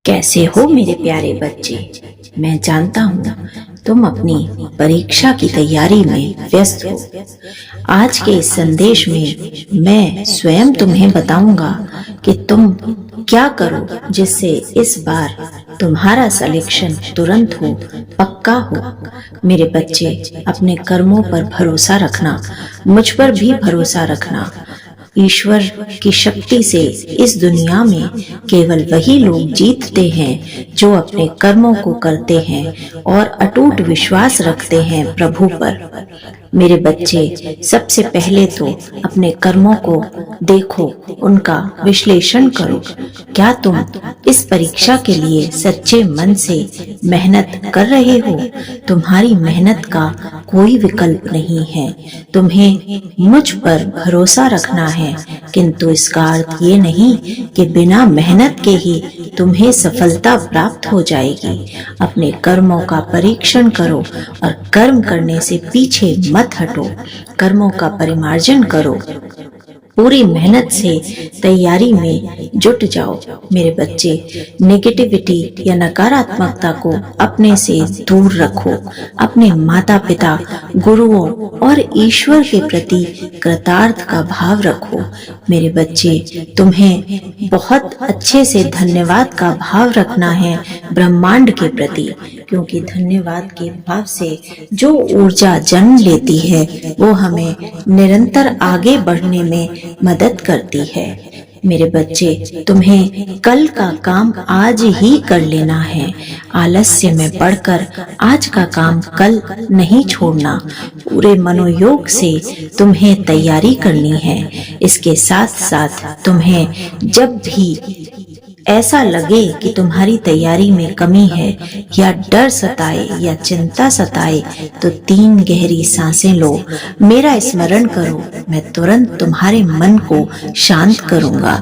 कैसे हो मेरे प्यारे बच्चे। मैं जानता हूँ तुम अपनी परीक्षा की तैयारी में व्यस्त हो। आज के इस संदेश में मैं स्वयं तुम्हें बताऊंगा कि तुम क्या करो जिससे इस बार तुम्हारा सिलेक्शन तुरंत हो, पक्का हो। मेरे बच्चे, अपने कर्मों पर भरोसा रखना, मुझ पर भी भरोसा रखना। ईश्वर की शक्ति से इस दुनिया में केवल वही लोग जीतते हैं जो अपने कर्मों को करते हैं और अटूट विश्वास रखते हैं प्रभु पर। मेरे बच्चे, सबसे पहले तो अपने कर्मों को देखो, उनका विश्लेषण करो। क्या तुम इस परीक्षा के लिए सच्चे मन से मेहनत कर रहे हो? तुम्हारी मेहनत का कोई विकल्प नहीं है। तुम्हें मुझ पर भरोसा रखना है, किंतु इसका अर्थ ये नहीं कि बिना मेहनत के ही तुम्हें सफलता प्राप्त हो जाएगी। अपने कर्मों का परीक्षण करो और कर्म करने से पीछे मत हटो। कर्मों का परिमार्जन करो, पूरी मेहनत से तैयारी में जुट जाओ। मेरे बच्चे, नेगेटिविटी या नकारात्मकता को अपने से दूर रखो। अपने माता पिता, गुरुओं और ईश्वर के प्रति कृतार्थ का भाव रखो। मेरे बच्चे, तुम्हें बहुत अच्छे से धन्यवाद का भाव रखना है ब्रह्मांड के प्रति, क्योंकि धन्यवाद के भाव से जो ऊर्जा जन्म लेती है वो हमें निरंतर आगे बढ़ने में मदद करती है। मेरे बच्चे, तुम्हें कल का काम आज ही कर लेना है। आलस्य में पड़कर आज का काम कल नहीं छोड़ना। पूरे मनोयोग से तुम्हें तैयारी करनी है। इसके साथ साथ तुम्हें जब भी ऐसा लगे कि तुम्हारी तैयारी में कमी है या डर सताए या चिंता सताए तो 3 गहरी सांसें लो, मेरा स्मरण करो, मैं तुरंत तुम्हारे मन को शांत करूंगा।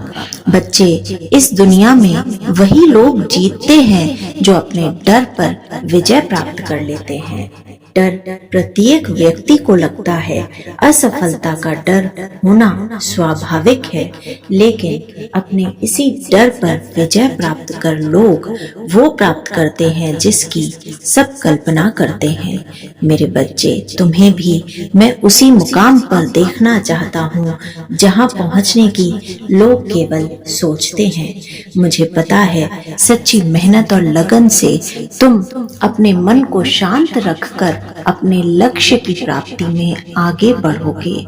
बच्चे, इस दुनिया में वही लोग जीतते हैं जो अपने डर पर विजय प्राप्त कर लेते हैं। डर प्रत्येक व्यक्ति को लगता है। असफलता का डर होना स्वाभाविक है, लेकिन अपने इसी डर पर विजय प्राप्त कर लोग वो प्राप्त करते हैं जिसकी सब कल्पना करते हैं। मेरे बच्चे, तुम्हें भी मैं उसी मुकाम पर देखना चाहता हूँ जहाँ पहुँचने की लोग केवल सोचते हैं। मुझे पता है सच्ची मेहनत और लगन से तुम अपने मन को शांत रखकर अपने लक्ष्य की प्राप्ति में आगे बढ़ोगे।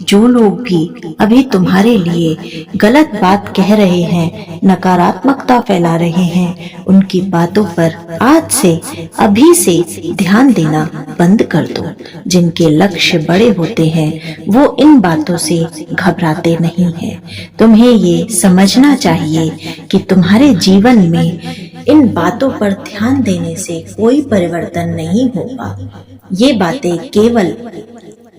जो लोग भी अभी तुम्हारे लिए गलत बात कह रहे हैं, नकारात्मकता फैला रहे हैं, उनकी बातों पर आज से, अभी से ध्यान देना बंद कर दो। जिनके लक्ष्य बड़े होते हैं वो इन बातों से घबराते नहीं हैं। तुम्हें ये समझना चाहिए कि तुम्हारे जीवन में इन बातों पर ध्यान देने से कोई परिवर्तन नहीं होगा। ये बातें केवल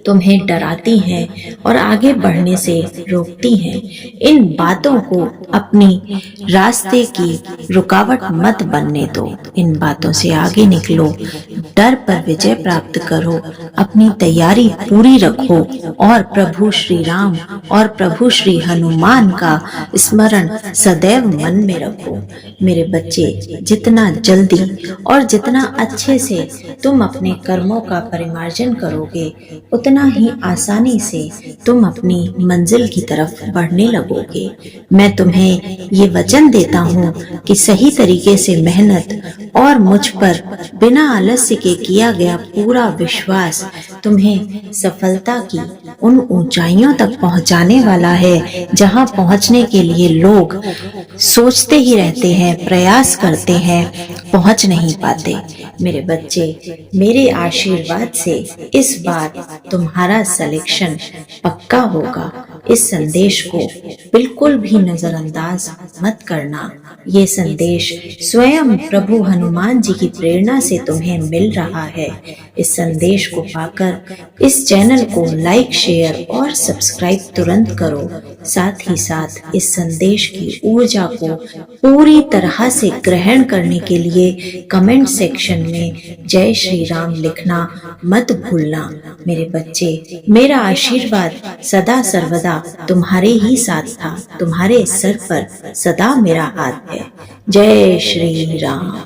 तुम्हें डराती हैं और आगे बढ़ने से रोकती हैं। इन बातों को अपनी रास्ते की रुकावट मत बनने दो। इन बातों से आगे निकलो, डर पर विजय प्राप्त करो, अपनी तैयारी पूरी रखो और प्रभु श्री राम और प्रभु श्री हनुमान का स्मरण सदैव मन में रखो। मेरे बच्चे, जितना जल्दी और जितना अच्छे से तुम अपने कर्मों का परिमार्जन करोगे, उतना ही आसानी से तुम अपनी मंजिल की तरफ बढ़ने लगोगे। मैं तुम्हें ये वचन देता हूँ कि सही तरीके से मेहनत और मुझ पर बिना आलस्य के किया गया पूरा विश्वास तुम्हें सफलता की उन ऊंचाइयों तक पहुंचाने वाला है जहां पहुंचने के लिए लोग सोचते ही रहते हैं, प्रयास करते हैं, पहुंच नहीं पाते। मेरे बच्चे, मेरे आशीर्वाद से इस बार तुम्हारा सिलेक्शन पक्का होगा। इस संदेश को बिल्कुल भी नजरअंदाज मत करना। ये संदेश स्वयं प्रभु हनुमान जी की प्रेरणा से तुम्हें मिल रहा है। इस संदेश को पाकर इस चैनल को लाइक, शेयर और सब्सक्राइब तुरंत करो। साथ ही साथ इस संदेश की ऊर्जा को पूरी तरह से ग्रहण करने के लिए कमेंट सेक्शन में जय श्री राम लिखना मत भूलना। मेरे बच्चे, मेरा आशीर्वाद सदा सर्वदा तुम्हारे ही साथ था, तुम्हारे सर पर सदा मेरा हाथ है। जय श्री राम।